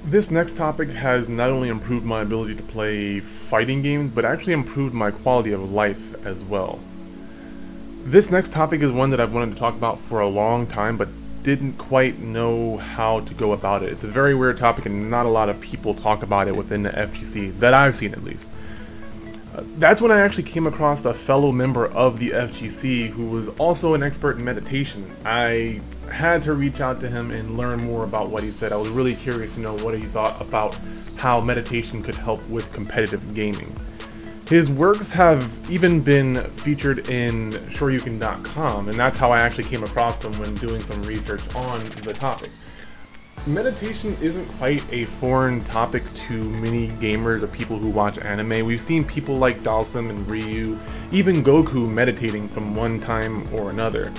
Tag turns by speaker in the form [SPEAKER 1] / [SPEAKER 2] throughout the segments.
[SPEAKER 1] This next topic has not only improved my ability to play fighting games, but actually improved my quality of life as well. This next topic is one that I've wanted to talk about for a long time, but didn't quite know how to go about it. It's a very weird topic, and not a lot of people talk about it within the FGC, that I've seen at least. That's when I actually came across a fellow member of the FGC who was also an expert in meditation. I had to reach out to him and learn more about what he said. I was really curious to know what he thought about how meditation could help with competitive gaming. His works have even been featured in shoryuken.com, and that's how I actually came across them when doing some research on the topic. Meditation isn't quite a foreign topic to many gamers or people who watch anime. We've seen people like Dahlsim and Ryu, even Goku meditating from one time or another.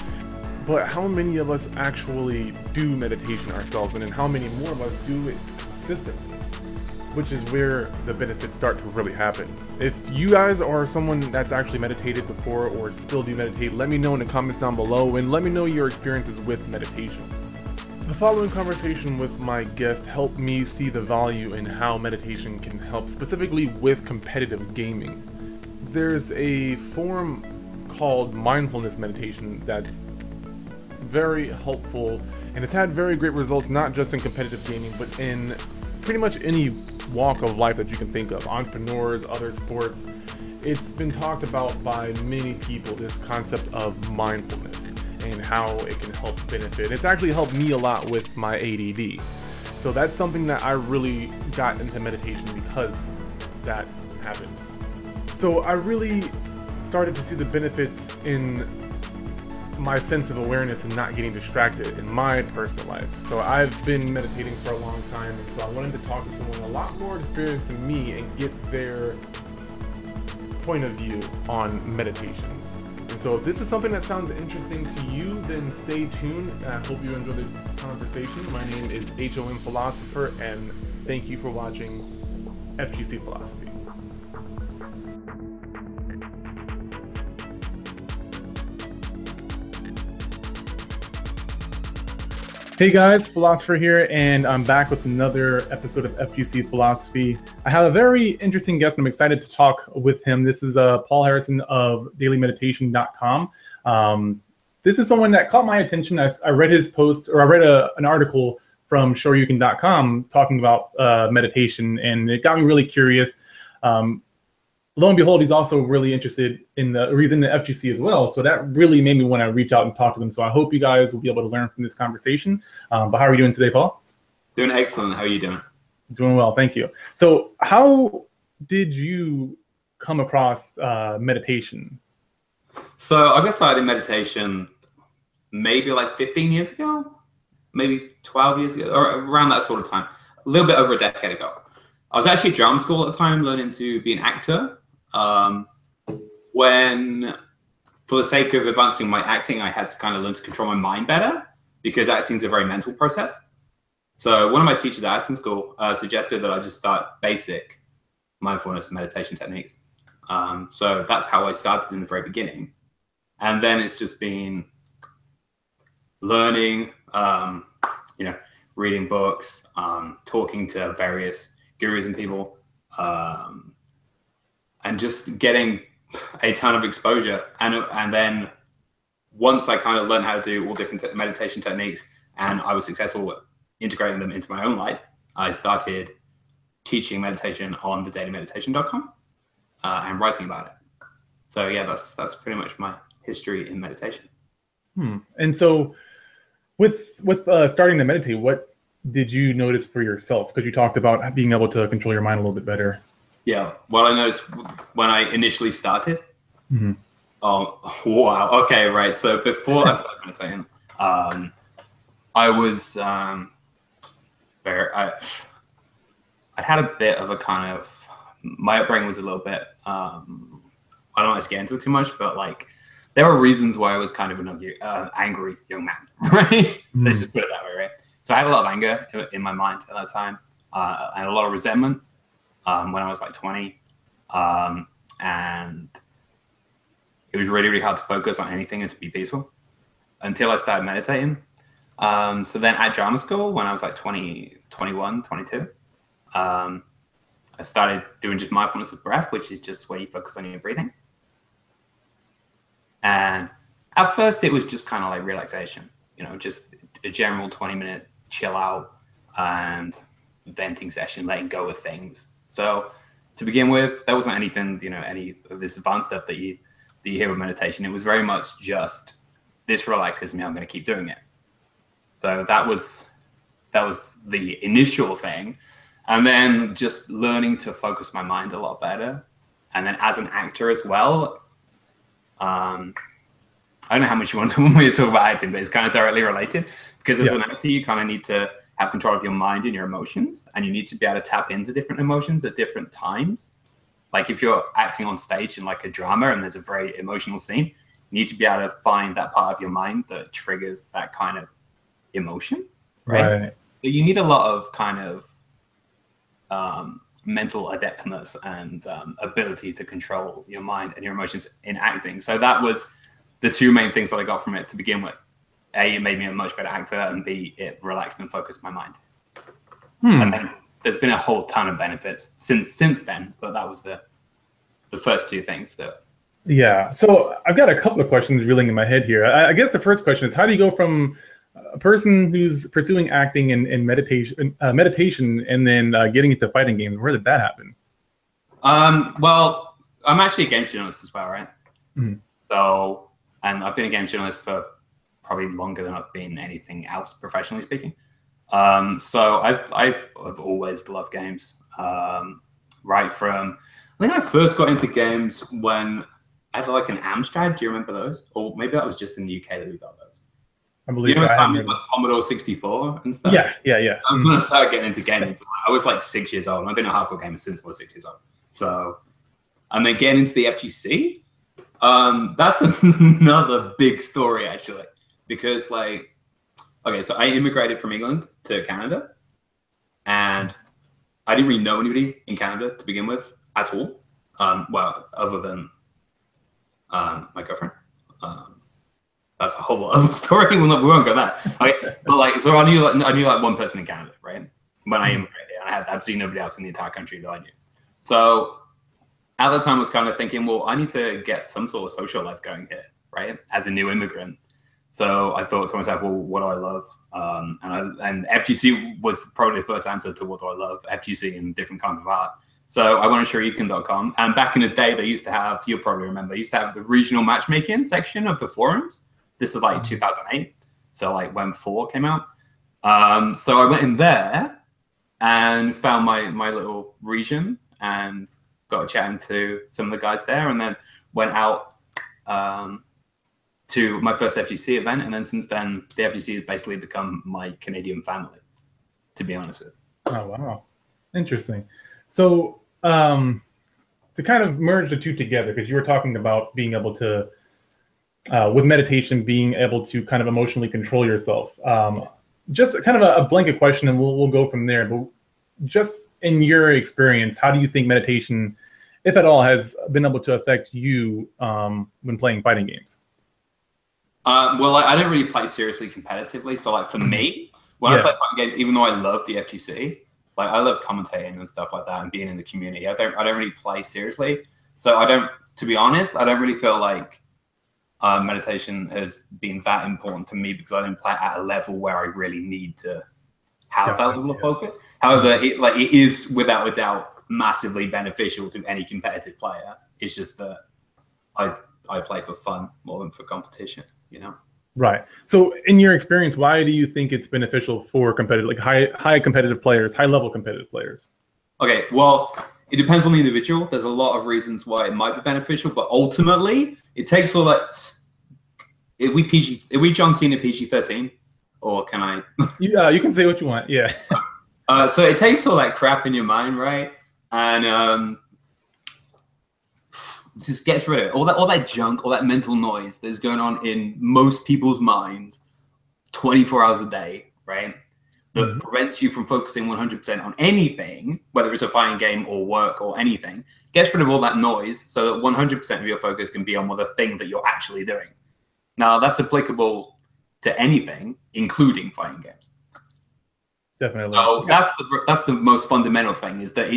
[SPEAKER 1] But how many of us actually do meditation ourselves, and then how many more of us do it consistently? Which is where the benefits start to really happen. If you guys are someone that's actually meditated before or still do meditate, let me know in the comments down below, and let me know your experiences with meditation. The following conversation with my guest helped me see the value in how meditation can help specifically with competitive gaming. There's a form called Mindfulness Meditation that's very helpful, and it's had very great results not just in competitive gaming but in pretty much any walk of life that you can think of. Entrepreneurs, other sports. It's been talked about by many people, this concept of mindfulness and how it can help benefit. It's actually helped me a lot with my ADD. So that's something that I really got into meditation because that happened. So I really started to see the benefits in my sense of awareness and not getting distracted in my personal life. So I've been meditating for a long time, and so I wanted to talk to someone a lot more experienced than me and get their point of view on meditation. And so if this is something that sounds interesting to you, then stay tuned. I hope you enjoy the conversation. My name is HOM Philosopher, and thank you for watching FGC Philosophy. Hey guys, Philosopher here, and I'm back with another episode of FGC Philosophy. I have a very interesting guest, and I'm excited to talk with him. This is Paul Harrison of dailymeditation.com. This is someone that caught my attention. I read his post, or I read an article from shoryuken.com talking about meditation, and it got me really curious. Lo and behold, he's also really interested in the FGC as well. So that really made me want to reach out and talk to them. So I hope you guys will be able to learn from this conversation. But how are you doing today, Paul?
[SPEAKER 2] Doing excellent. How are you doing?
[SPEAKER 1] Doing well, thank you. So how did you come across meditation?
[SPEAKER 2] So I got started in meditation maybe like 15 years ago, maybe 12 years ago, or around that sort of time, a little bit over a decade ago. I was actually at drama school at the time, learning to be an actor. When, for the sake of advancing my acting, I had to kind of learn to control my mind better, because acting is a very mental process. So one of my teachers at acting school suggested that I just start basic mindfulness and meditation techniques. So that's how I started in the very beginning. And then it's just been learning, reading books, talking to various gurus and people, and just getting a ton of exposure. And then once I kind of learned how to do all different meditation techniques, and I was successful at integrating them into my own life, I started teaching meditation on the dailymeditation.com and writing about it. So yeah, that's pretty much my history in meditation.
[SPEAKER 1] And so with starting to meditate, what did you notice for yourself? Because you talked about being able to control your mind a little bit better.
[SPEAKER 2] Yeah, well, I noticed when I initially started. Oh, wow. Okay, right. So before I started meditating, I was I had a bit of a kind of, my upbringing was a little bit, I don't want to get into it too much, but like there were reasons why I was kind of an angry young man, right? Let's just put it that way, right? So I had a lot of anger in my mind at that time, and a lot of resentment when I was like 20. And it was really, really hard to focus on anything and to be peaceful until I started meditating. So then at drama school, when I was like 20, 21, 22, I started doing just mindfulness of breath, which is just where you focus on your breathing. And at first it was just kind of like relaxation, just a general 20-minute chill out and venting session, letting go of things. So to begin with, there wasn't anything, any of this advanced stuff that you hear with meditation. It was very much just, this relaxes me, I'm going to keep doing it. So that was the initial thing. And then just learning to focus my mind a lot better. And then as an actor as well, I don't know how much you want me to talk about acting, but it's kind of directly related. Because as an actor, you kind of need to have control of your mind and your emotions. And you need to be able to tap into different emotions at different times. Like if you're acting on stage in like a drama and there's a very emotional scene, you need to be able to find that part of your mind that triggers that kind of emotion, right? So you need a lot of kind of mental adeptness and ability to control your mind and your emotions in acting. So that was the two main things that I got from it to begin with. A, it made me a much better actor, and B, it relaxed and focused my mind. And then there's been a whole ton of benefits since then, but that was the first two things that.
[SPEAKER 1] Yeah. So I've got a couple of questions reeling in my head here. I guess the first question is, how do you go from a person who's pursuing acting and meditation, and then getting into fighting games? Where did that happen?
[SPEAKER 2] Well, I'm actually a games journalist as well, right? So, and I've been a games journalist for probably longer than I've been anything else, professionally speaking. So I've always loved games. Right from, I think I first got into games when I had like an Amstrad. Do you remember those? Or maybe that was just in the UK that we got those.
[SPEAKER 1] I believe
[SPEAKER 2] you know,
[SPEAKER 1] so.
[SPEAKER 2] time with like Commodore 64 and stuff.
[SPEAKER 1] Yeah.
[SPEAKER 2] That was when I started getting into gaming. So I was like 6 years old. And I've been a hardcore gamer since I was 6 years old. So, and then getting into the FGC, that's another big story actually, because like, okay, so I immigrated from England to Canada, and I didn't really know anybody in Canada to begin with at all. Well, other than my girlfriend. That's a whole other story. We won't go there. Okay, but like, so I knew like one person in Canada, right? When I immigrated, and I had absolutely nobody else in the entire country that I knew. So at the time, I was kind of thinking, well, I need to get some sort of social life going here, right? As a new immigrant. So I thought to myself, well, what do I love? And FGC was probably the first answer to what do I love, FGC and different kinds of art. So I went on shoryuken.com, and back in the day, they used to have, you'll probably remember, used to have the regional matchmaking section of the forums. This is like 2008, so like when 4 came out. So I went in there and found my little region and got chatting to some of the guys there, and then went out to my first FGC event. And then since then, the FGC has basically become my Canadian family, to be honest with you.
[SPEAKER 1] Oh, wow. Interesting. So to kind of merge the two together, because you were talking about being able to, with meditation, being able to kind of emotionally control yourself. Just kind of a blanket question, and we'll go from there. But just in your experience, how do you think meditation, if at all, has been able to affect you when playing fighting games?
[SPEAKER 2] Well, I didn't really play seriously competitively. So like for me, when I play fighting games, even though I love the FGC, like I love commentating and stuff like that and being in the community, I don't really play seriously. So to be honest, I don't really feel like meditation has been that important to me, because I don't play at a level where I really need to have that level of focus. However, it is without a doubt massively beneficial to any competitive player. It's just that I play for fun more than for competition, you know?
[SPEAKER 1] Right. So in your experience, why do you think it's beneficial for competitive, like high competitive players, high level competitive players?
[SPEAKER 2] Okay, well, it depends on the individual. There's a lot of reasons why it might be beneficial, but ultimately it takes all that. Are we John Cena PG-13? Or can I?
[SPEAKER 1] You can say what you want. Yeah.
[SPEAKER 2] So it takes all that crap in your mind, right? And just gets rid of it. All that junk, all that mental noise that's going on in most people's minds 24 hours a day, right? That prevents you from focusing 100% on anything, whether it's a fighting game or work or anything. Gets rid of all that noise so that 100% of your focus can be on the thing that you're actually doing. Now, that's applicable to anything, including fighting games.
[SPEAKER 1] Definitely.
[SPEAKER 2] So
[SPEAKER 1] Yeah.
[SPEAKER 2] that's the most fundamental thing, is that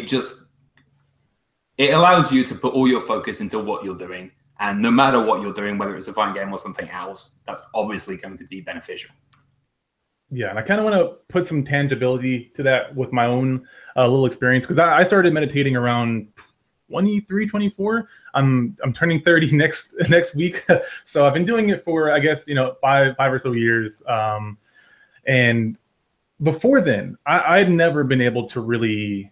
[SPEAKER 2] it allows you to put all your focus into what you're doing, and no matter what you're doing, whether it's a fighting game or something else, that's obviously going to be beneficial.
[SPEAKER 1] Yeah, and I kind of want to put some tangibility to that with my own little experience, because I started meditating around 23, 24. I'm turning 30 next week, so I've been doing it for, I guess, five or so years. And before then, I'd never been able to really,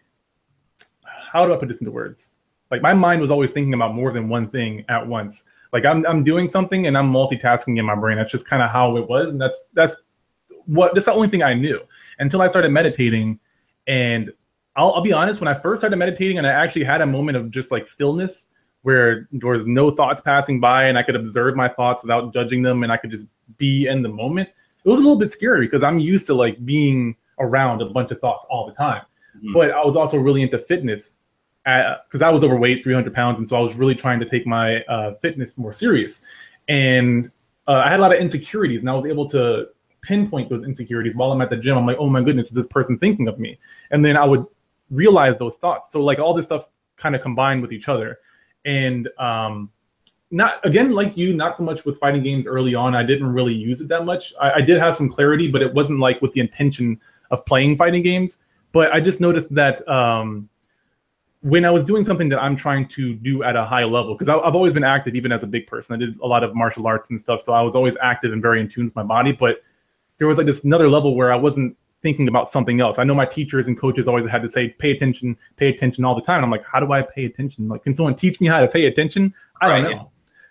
[SPEAKER 1] how do I put this into words? Like, my mind was always thinking about more than one thing at once. Like, I'm doing something and I'm multitasking in my brain. That's just kind of how it was, and that's the only thing I knew until I started meditating. And I'll be honest, when I first started meditating and I actually had a moment of just like stillness where there was no thoughts passing by and I could observe my thoughts without judging them and I could just be in the moment, it was a little bit scary because I'm used to like being around a bunch of thoughts all the time. Mm-hmm. But I was also really into fitness because I was overweight, 300 pounds. And so I was really trying to take my fitness more serious. And I had a lot of insecurities, and I was able to pinpoint those insecurities while I'm at the gym. I'm like, oh my goodness, is this person thinking of me? And then I would realize those thoughts. So like all this stuff kind of combined with each other. And not, again, like you, not so much with fighting games early on. I didn't really use it that much. I did have some clarity, but it wasn't like with the intention of playing fighting games. But I just noticed that when I was doing something that I'm trying to do at a high level, because I've always been active, even as a big person. I did a lot of martial arts and stuff. So I was always active and very in tune with my body. But there was like this another level where I wasn't thinking about something else. I know my teachers and coaches always had to say, pay attention all the time. And I'm like, how do I pay attention? Like, can someone teach me how to pay attention? I don't know. Yeah.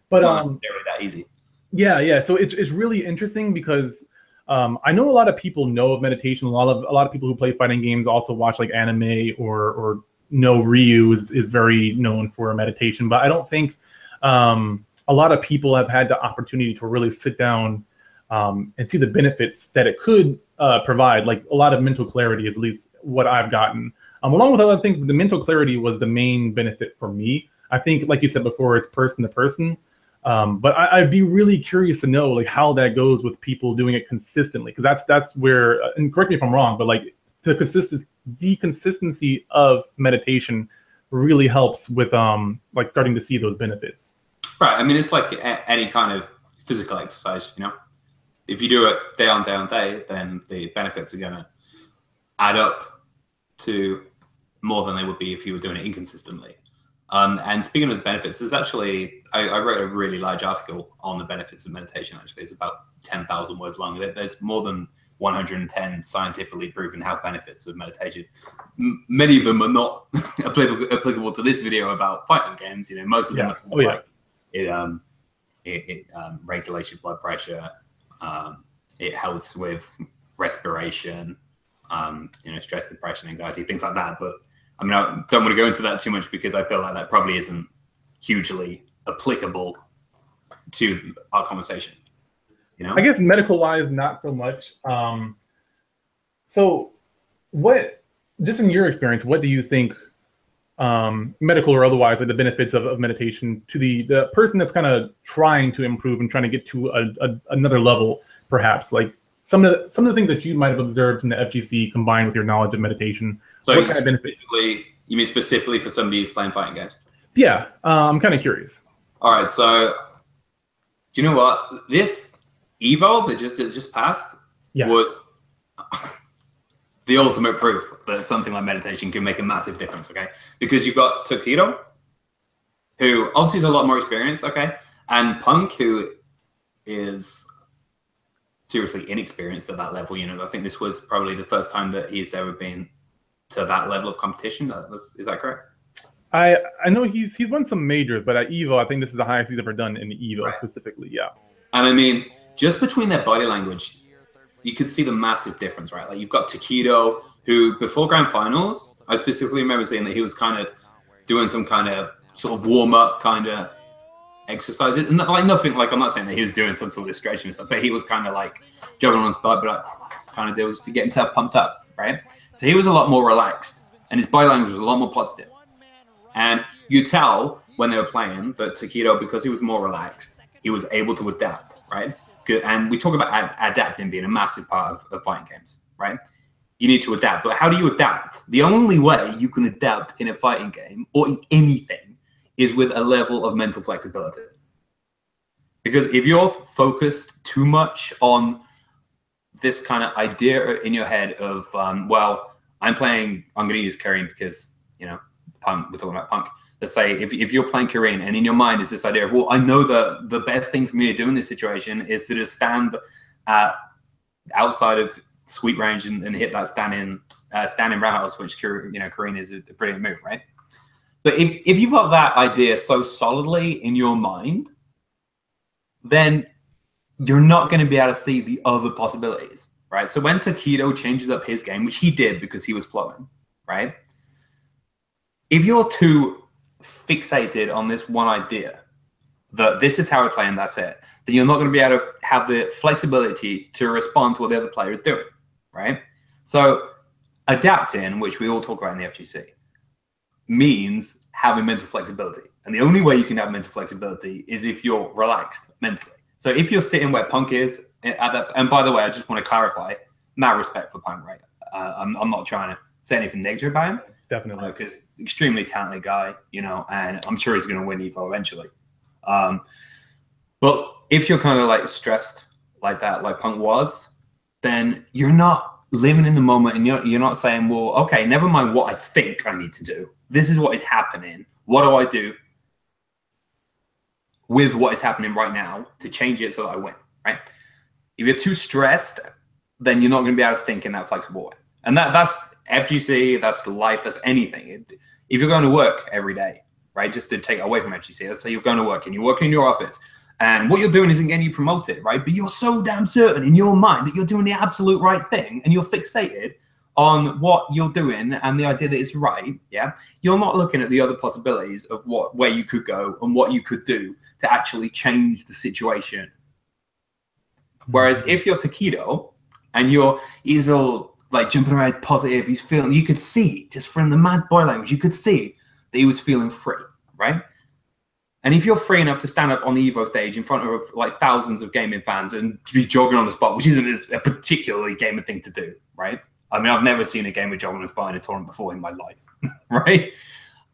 [SPEAKER 1] But
[SPEAKER 2] that easy.
[SPEAKER 1] Yeah. So it's really interesting because I know a lot of people know of meditation. A lot of people who play fighting games also watch like anime or know Ryu is very known for meditation. But I don't think a lot of people have had the opportunity to really sit down and see the benefits that it could provide. Like a lot of mental clarity is at least what I've gotten, along with other things. But the mental clarity was the main benefit for me. I think, like you said before, it's person to person. But I'd be really curious to know like how that goes with people doing it consistently, because that's where, and correct me if I'm wrong, but like the consistency of meditation really helps with like starting to see those benefits.
[SPEAKER 2] Right. I mean, it's like any kind of physical exercise, If you do it day on day, then the benefits are going to add up to more than they would be if you were doing it inconsistently. And speaking of benefits, there's actually, I wrote a really large article on the benefits of meditation, actually. It's about 10,000 words long. There's more than 110 scientifically proven health benefits of meditation. Many of them are not applicable to this video about fighting games. Most of them are like it regulates your blood pressure. It helps with respiration, stress, depression, anxiety, things like that. But I mean, I don't want to go into that too much because I feel like that probably isn't hugely applicable to our conversation.
[SPEAKER 1] I guess medical wise, not so much. So what, just in your experience, what do you think, medical or otherwise, like the benefits of meditation to the person that's kind of trying to improve and trying to get to another level, perhaps? Like some of the things that you might have observed from the FGC combined with your knowledge of meditation.
[SPEAKER 2] So
[SPEAKER 1] what kind of benefits?
[SPEAKER 2] You mean specifically for somebody who's playing fighting games?
[SPEAKER 1] Yeah, I'm kind of curious.
[SPEAKER 2] All right, so do you know what? This Evo that just passed was the ultimate proof that something like meditation can make a massive difference, okay? Because you've got Takedo, who obviously is a lot more experienced, okay? And Punk, who is seriously inexperienced at that level. I think this was probably the first time that he's ever been to that level of competition. Is that correct?
[SPEAKER 1] I know he's won some majors, but at Evo, I think this is the highest he's ever done in Evo specifically. Yeah.
[SPEAKER 2] And I mean, just between their body language, you could see the massive difference, right? Like you've got Takedo, who before grand finals, I specifically remember saying that he was kind of doing some kind of sort of warm up kind of exercises, and like nothing. Like I'm not saying that he was doing some sort of stretching and stuff, but he was kind of like juggling on his butt, but like kind of deals to get himself pumped up, right? So he was a lot more relaxed, and his body language was a lot more positive. And you tell when they were playing that Takedo, because he was more relaxed, he was able to adapt, right? Good. And we talk about adapting being a massive part of fighting games, right? you need to adapt. But how do you adapt? The only way you can adapt in a fighting game or in anything is with a level of mental flexibility. Because if you're focused too much on this kind of idea in your head of, well, I'm going to use Korean because, you know, punk, we're talking about punk. Let's say if you're playing Korean and in your mind is this idea of, well, I know that the best thing for me to do in this situation is to just stand outside of sweep range and hit that standing roundhouse, which, you know, Korean is a brilliant move, right? But if you've got that idea so solidly in your mind, then you're not going to be able to see the other possibilities, right? So when Takedo changes up his game, which he did because he was flowing, right? If you're too fixated on this one idea, that this is how I play and that's it, then you're not going to be able to have the flexibility to respond to what the other player is doing, right? So adapting, which we all talk about in the FGC, means having mental flexibility. And the only way you can have mental flexibility is if you're relaxed mentally. So if you're sitting where Punk is, at that, and by the way, I just want to clarify, mad respect for Punk, right? I'm not trying to say anything negative about him.
[SPEAKER 1] Definitely.
[SPEAKER 2] Because extremely talented guy, you know, and I'm sure he's going to win Evo eventually. But if you're kind of like stressed like that, like Punk was, then you're not living in the moment and you're not saying, well, okay, never mind what I think I need to do. This is what is happening. What do I do with what is happening right now to change it so that I win, right? If you're too stressed, then you're not going to be able to think in that flexible way. And that's FGC, that's life, that's anything. If you're going to work every day, right, just to take it away from FGC, let's say you're going to work and you're working in your office and what you're doing isn't getting you promoted, right? But you're so damn certain in your mind that you're doing the absolute right thing and you're fixated on what you're doing and the idea that it's right, yeah? You're not looking at the other possibilities of where you could go and what you could do to actually change the situation. Whereas if you're Takedo and he's all like jumping around positive, he's feeling, you could see just from the mad boy language, you could see that he was feeling free, right? And if you're free enough to stand up on the Evo stage in front of like thousands of gaming fans and be jogging on the spot, which isn't a particularly gamer thing to do, right? I mean, I've never seen a gamer jog on the spot in a tournament before in my life, right?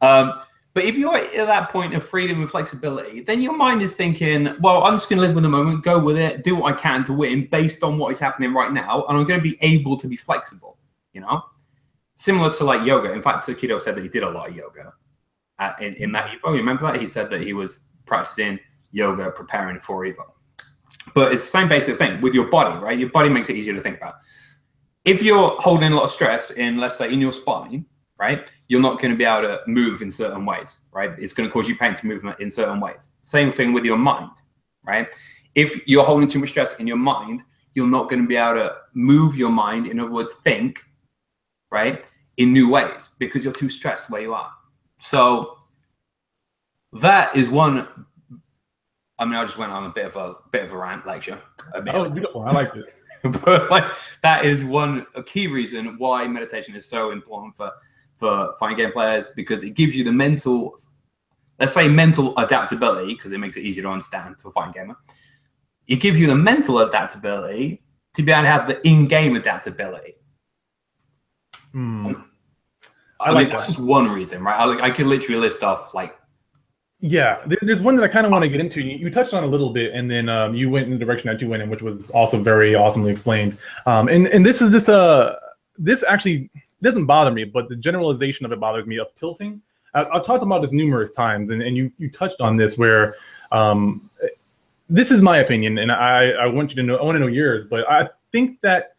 [SPEAKER 2] But if you're at that point of freedom and flexibility, then your mind is thinking, well, I'm just going to live with the moment, go with it, do what I can to win based on what is happening right now, and I'm going to be able to be flexible, you know? Similar to like yoga. In fact, Takedo said that he did a lot of yoga in that Evo. You remember that? He said that he was practicing yoga, preparing for Evo. But it's the same basic thing with your body, right? Your body makes it easier to think about. If you're holding a lot of stress in, let's say, in your spine, right, you're not going to be able to move in certain ways, right? It's going to cause you pain to move in certain ways. Same thing with your mind, right? If you're holding too much stress in your mind, you're not going to be able to move your mind, in other words, think, right, in new ways because you're too stressed where you are. So that is one. I mean, I just went on a bit of a rant lecture.
[SPEAKER 1] That was beautiful. I liked it.
[SPEAKER 2] But like that is a key reason why meditation is so important for fighting game players, because it gives you the mental, let's say mental adaptability, because it makes it easier to understand to a fighting gamer. It gives you the mental adaptability to be able to have the in-game adaptability. I mean, that's just one reason, right? I could literally list off like.
[SPEAKER 1] Yeah, there's one that I kind of want to get into. You touched on a little bit, and then you went in the direction that you went in, which was also very awesomely explained. And this actually doesn't bother me, but the generalization of it bothers me, of tilting. I've talked about this numerous times, and you touched on this where this is my opinion, and I want you to know, I want to know yours, but I think that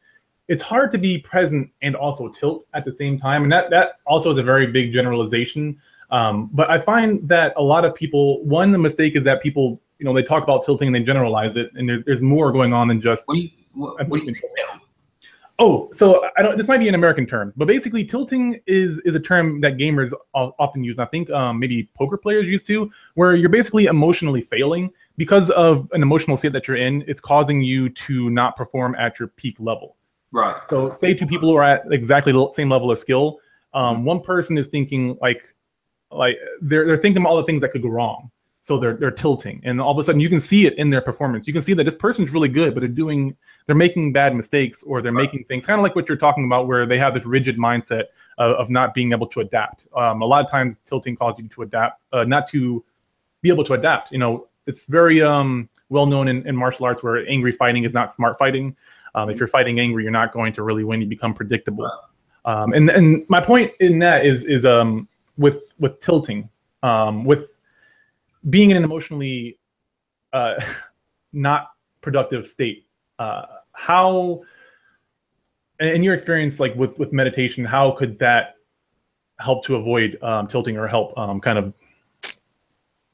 [SPEAKER 1] it's hard to be present and also tilt at the same time, and that also is a very big generalization. But I find that a lot of people, the mistake is that people, they talk about tilting and they generalize it, and there's more going on than just.
[SPEAKER 2] What do you think?
[SPEAKER 1] Oh, so this might be an American term, but basically tilting is a term that gamers often use. And I think maybe poker players used to, where you're basically emotionally failing because of an emotional state that you're in. It's causing you to not perform at your peak level.
[SPEAKER 2] Right.
[SPEAKER 1] So say two people who are at exactly the same level of skill. One person is thinking like they're thinking all the things that could go wrong. so they're tilting, and all of a sudden you can see it in their performance. You can see that this person's really good, but they're making bad mistakes, or they're making things kind of like what you're talking about, where they have this rigid mindset of not being able to adapt. A lot of times tilting causes you to adapt, not to be able to adapt. It's very well known in martial arts, where angry fighting is not smart fighting. If you're fighting angry, you're not going to really win. You become predictable. And my point in that is with tilting, with being in an emotionally not productive state. How, in your experience, like with meditation, how could that help to avoid tilting, or help kind of,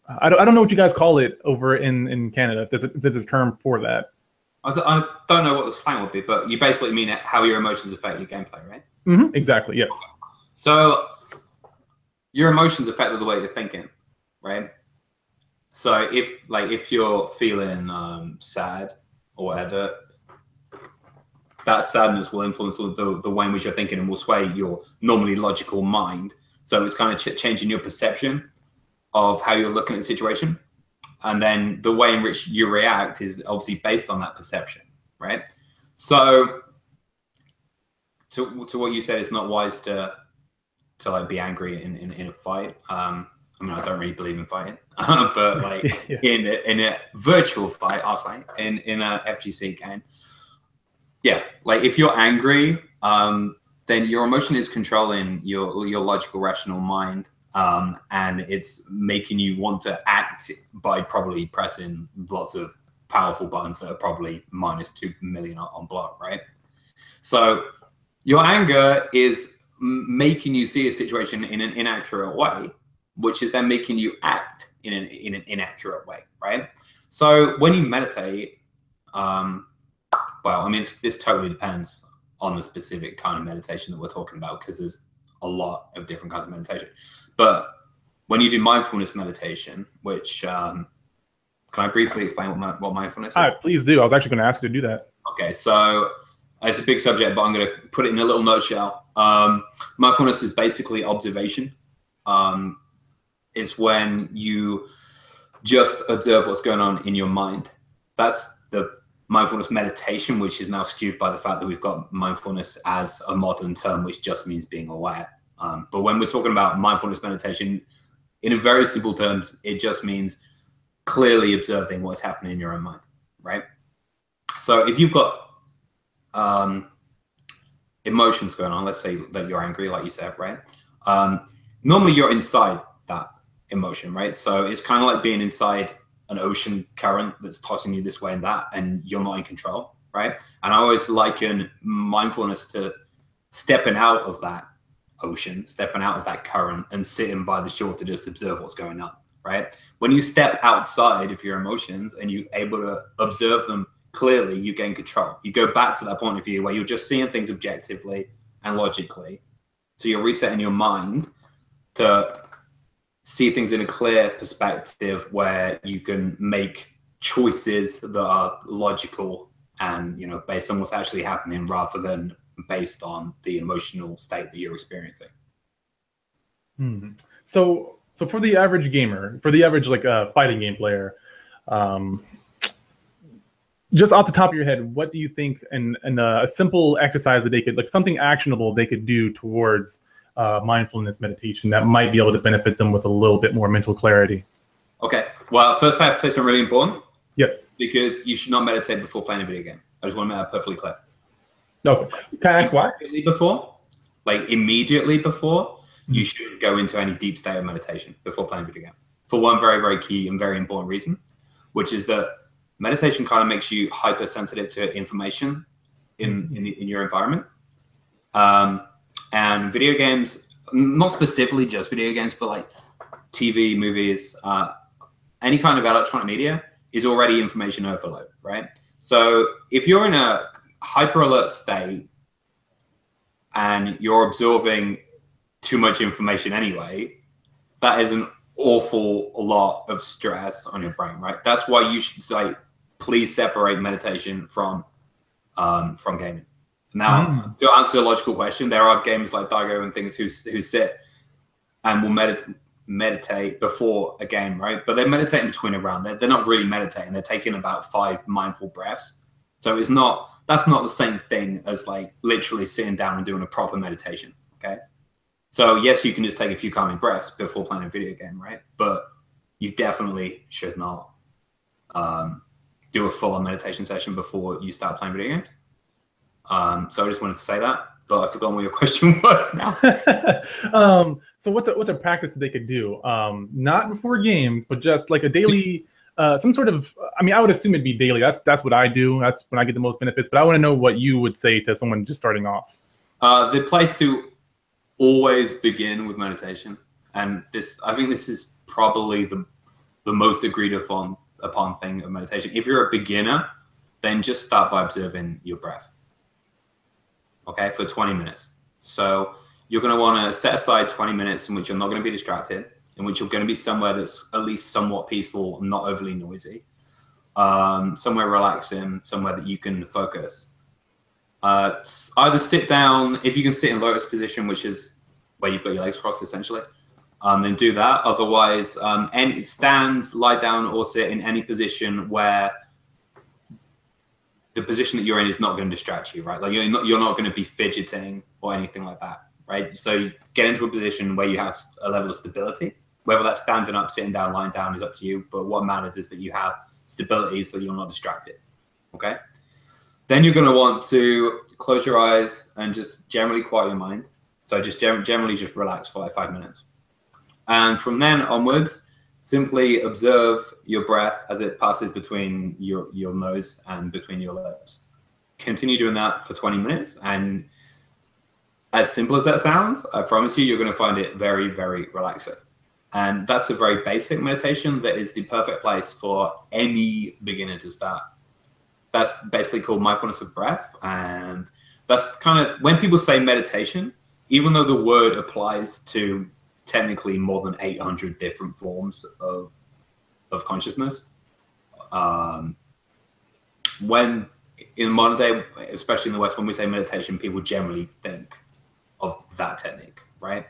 [SPEAKER 1] I don't know what you guys call it over in Canada. There's a term for that.
[SPEAKER 2] I don't know what the slang would be, but you basically mean how your emotions affect your gameplay, right?
[SPEAKER 1] Mm-hmm, exactly, yes.
[SPEAKER 2] So your emotions affect the way you're thinking, right? So if you're feeling sad or whatever, that sadness will influence the way in which you're thinking and will sway your normally logical mind. So it's kind of changing your perception of how you're looking at the situation. And then the way in which you react is obviously based on that perception, right? So to what you said, it's not wise to like be angry in a fight. I mean, I don't really believe in fighting, but like yeah. in a virtual fight, I'll say in a FGC game, yeah, like if you're angry, then your emotion is controlling your logical, rational mind. And it's making you want to act by probably pressing lots of powerful buttons that are probably minus 2 million on block, right? So your anger is making you see a situation in an inaccurate way, which is then making you act in an inaccurate way, right? So when you meditate, well, I mean, this totally depends on the specific kind of meditation that we're talking about, because there's a lot of different kinds of meditation. But when you do mindfulness meditation, which can I briefly explain what mindfulness is?
[SPEAKER 1] Please do. I was actually going to ask you to do that.
[SPEAKER 2] Okay, so it's a big subject, but I'm going to put it in a little nutshell. Mindfulness is basically observation. Is when you just observe what's going on in your mind. That's the mindfulness meditation, which is now skewed by the fact that we've got mindfulness as a modern term, which just means being aware. But when we're talking about mindfulness meditation, in a very simple terms, it just means clearly observing what's happening in your own mind, right? So if you've got emotions going on, let's say that you're angry, like you said, right? Normally you're inside that emotion, right? So it's kind of like being inside an ocean current that's tossing you this way and that, and you're not in control, right? And I always liken mindfulness to stepping out of that ocean, stepping out of that current and sitting by the shore to just observe what's going on, right? When you step outside of your emotions and you're able to observe them clearly, you gain control. You go back to that point of view where you're just seeing things objectively and logically. So you're resetting your mind to see things in a clear perspective where you can make choices that are logical and, based on what's actually happening rather than based on the emotional state that you're experiencing.
[SPEAKER 1] So for the average gamer, for the average fighting game player, just off the top of your head, what do you think in a simple exercise that they could, something actionable they could do towards mindfulness meditation that might be able to benefit them with a little bit more mental clarity? Okay. Well, first I have to say something really important. Yes. Because you should not meditate before playing a video game. I just want to make that perfectly clear. Okay. Can I ask why? Immediately before, you shouldn't go into any deep state of meditation before playing a video game. For one very, very key and very important reason, which is that meditation kind of makes you hypersensitive to information in your environment. And video games, not specifically just video games, but TV, movies, any kind of electronic media is already information overload, right? So if you're in a hyper alert state and you're absorbing too much information anyway, that is an awful lot of stress on your brain, right? That's why you should say, please separate meditation from gaming. Now, to answer the logical question, there are gamers like Daigo and things who sit and will meditate.
[SPEAKER 2] meditate before a game, right? But they meditate in between a round. They're not really meditating. They're taking about 5 mindful breaths. So that's not the same thing as like literally sitting down and doing a proper meditation, okay? So yes, you can just take a few calming breaths before playing a video game, right? But you definitely should not do a full-on meditation session before you start playing video games. So I just wanted to say that, but I've forgotten what your question was now.
[SPEAKER 1] So what's a practice that they could do? Not before games, but just like a daily, some sort of, I mean, I would assume it'd be daily. That's what I do. That's when I get the most benefits, but I want to know what you would say to someone just starting off.
[SPEAKER 2] The place to always begin with meditation, and I think this is probably the most agreed upon thing of meditation. If you're a beginner, then just start by observing your breath, okay, for 20 minutes. So you're going to want to set aside 20 minutes in which you're not going to be distracted, in which you're going to be somewhere that's at least somewhat peaceful, not overly noisy, somewhere relaxing, somewhere that you can focus. Either sit down, if you can sit in lotus position, which is where you've got your legs crossed essentially, then do that. Otherwise, stand, lie down, or sit in any position where the position that you're in is not going to distract you, right? Like you're not going to be fidgeting or anything like that, right? So you get into a position where you have a level of stability. Whether that's standing up, sitting down, lying down is up to you. But what matters is that you have stability so you're not distracted, okay? Then you're going to want to close your eyes and just generally quiet your mind. So just generally just relax for like 5 minutes. And from then onwards, simply observe your breath as it passes between your nose and between your lips. Continue doing that for 20 minutes. And as simple as that sounds, I promise you're going to find it very, very relaxing. And that's a very basic meditation that is the perfect place for any beginner to start. That's basically called mindfulness of breath. And that's kind of, when people say meditation, even though the word applies to technically more than 800 different forms of consciousness, when in modern day, especially in the West, when we say meditation, people generally think of that technique, right?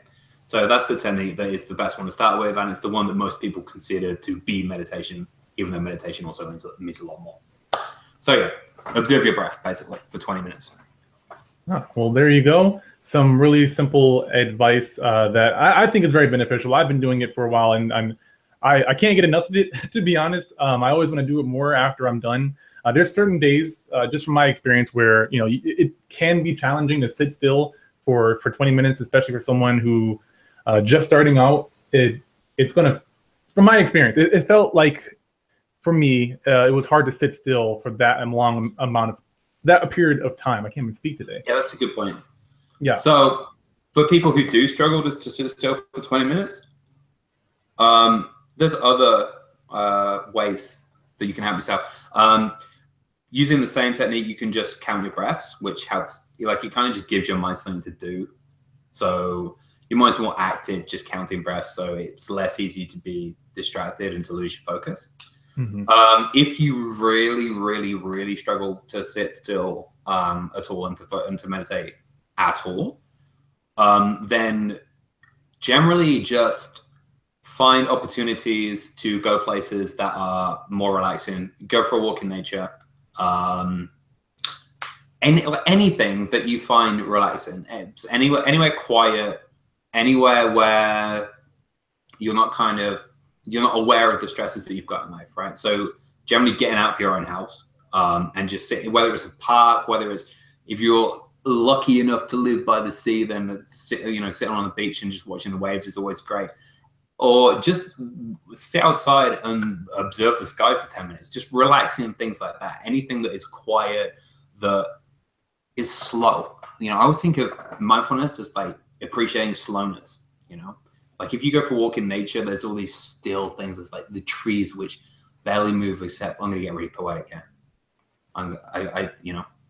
[SPEAKER 2] So that's the technique that is the best one to start with, and it's the one that most people consider to be meditation, even though meditation also means a lot more. So yeah, observe your breath basically for 20 minutes.
[SPEAKER 1] Oh, well, there you go. Some really simple advice that I think is very beneficial. I've been doing it for a while, and I can't get enough of it, to be honest. I always want to do it more after I'm done. There's certain days, just from my experience, where it can be challenging to sit still for 20 minutes, especially for someone who just starting out. It's gonna, from my experience, it felt like for me it was hard to sit still for that long amount of that period of time. I can't even speak today.
[SPEAKER 2] Yeah, that's a good point.
[SPEAKER 1] Yeah.
[SPEAKER 2] So for people who do struggle to sit still for 20 minutes, there's other ways that you can help yourself. Using the same technique, you can just count your breaths, which helps. It kind of just gives your mind something to do. So your mind's more active, just counting breaths. So it's less easy to be distracted and to lose your focus. Mm-hmm. If you really, really, really struggle to sit still at all and to meditate at all, then generally just find opportunities to go places that are more relaxing. Go for a walk in nature. Anything that you find relaxing. Anywhere quiet, anywhere where you're not aware of the stresses that you've got in life, right? So generally getting out of your own house and just sitting, whether it's a park, whether it's, if you're lucky enough to live by the sea, then sitting on the beach and just watching the waves is always great. Or just sit outside and observe the sky for 10 minutes, just relaxing and things like that. Anything that is quiet, that is slow. I always think of mindfulness as like appreciating slowness, Like if you go for a walk in nature, there's all these still things. There's like the trees which barely move, except I'm gonna get really poetic here. I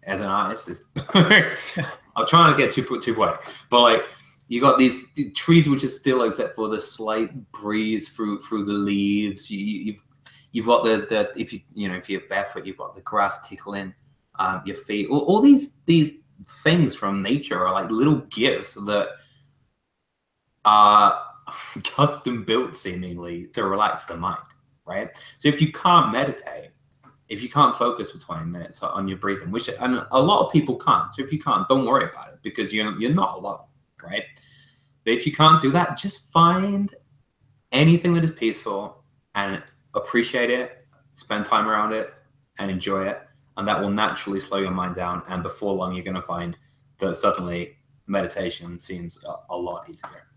[SPEAKER 2] as an artist, I'm trying to get too poetic, but like you got these trees which are still except for the slight breeze through the leaves. You've got the if you're barefoot, you've got the grass tickling your feet. All these things from nature are like little gifts that are custom built seemingly to relax the mind, right? So if you can't meditate, if you can't focus for 20 minutes on your breathing, which and a lot of people can't. So if you can't, don't worry about it, because you're not alone, right? But if you can't do that, just find anything that is peaceful and appreciate it, spend time around it and enjoy it. And that will naturally slow your mind down. And before long, you're going to find that suddenly meditation seems a lot easier.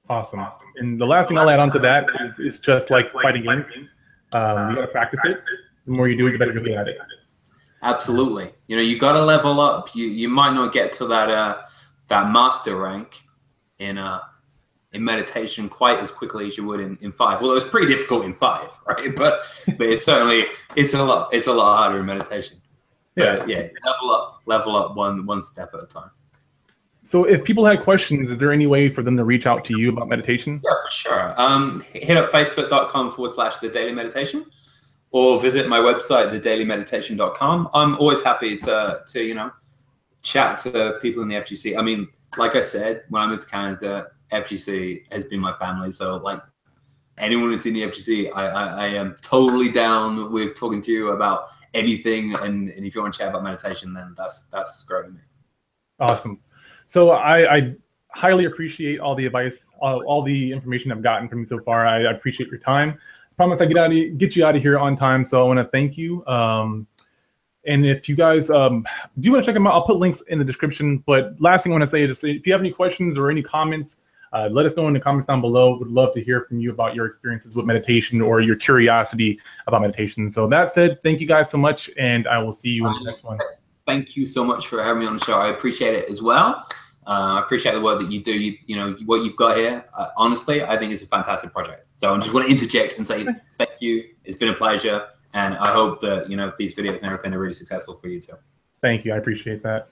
[SPEAKER 1] Awesome. And the last thing I'll add on to that is just like fighting games. You got to practice it. The more you do it, the better you'll be at it.
[SPEAKER 2] Absolutely. You know, you got to level up. You might not get to that master rank in meditation quite as quickly as you would in 5. Well, it was pretty difficult in 5, right? But it's a lot harder in meditation.
[SPEAKER 1] Yeah.
[SPEAKER 2] But yeah, level up one step at a time.
[SPEAKER 1] So if people had questions, is there any way for them to reach out to you about meditation?
[SPEAKER 2] Yeah, for sure. Hit up facebook.com/The Daily Meditation, or visit my website, thedailymeditation.com. I'm always happy to chat to people in the FGC. I mean, like I said, when I moved to Canada, FGC has been my family. So like anyone who's in the FGC, I am totally down with talking to you about anything. And if you want to chat about meditation, then that's great with me.
[SPEAKER 1] Awesome. So I highly appreciate all the advice, all the information I've gotten from you so far. I appreciate your time. I promise I get you out of here on time. So I want to thank you. And if you guys do want to check them out, I'll put links in the description. But last thing I want to say is, if you have any questions or any comments, let us know in the comments down below. Would love to hear from you about your experiences with meditation or your curiosity about meditation. So that said, thank you guys so much, and I will see you in the next one.
[SPEAKER 2] Thank you so much for having me on the show. I appreciate it as well. I appreciate the work that you do. You know what you've got here. Honestly, I think it's a fantastic project. So I just want to interject and say thank you. It's been a pleasure, and I hope that these videos and everything are really successful for you too.
[SPEAKER 1] Thank you. I appreciate that.